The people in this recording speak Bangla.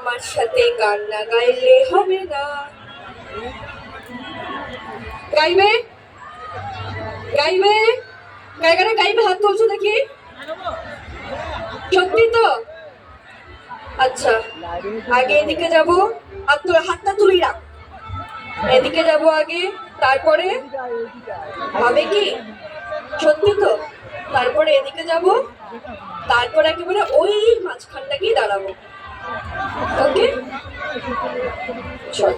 আমার সাথে গান না গাইলে হবে না। গাইবে গাইবে গায়িকারা গাইবে, হাত তুলছো দেখি। সত্যি তো? আচ্ছা, আগে এদিকে যাবো, হাতটা তুলি রাখ। এদিকে যাবো আগে, তারপরে হবে কি? সত্যি তো? তারপরে এদিকে যাব, তারপরে একেবারে ওই মাঝখানটা গিয়ে দাঁড়াবো। ওকে, চল।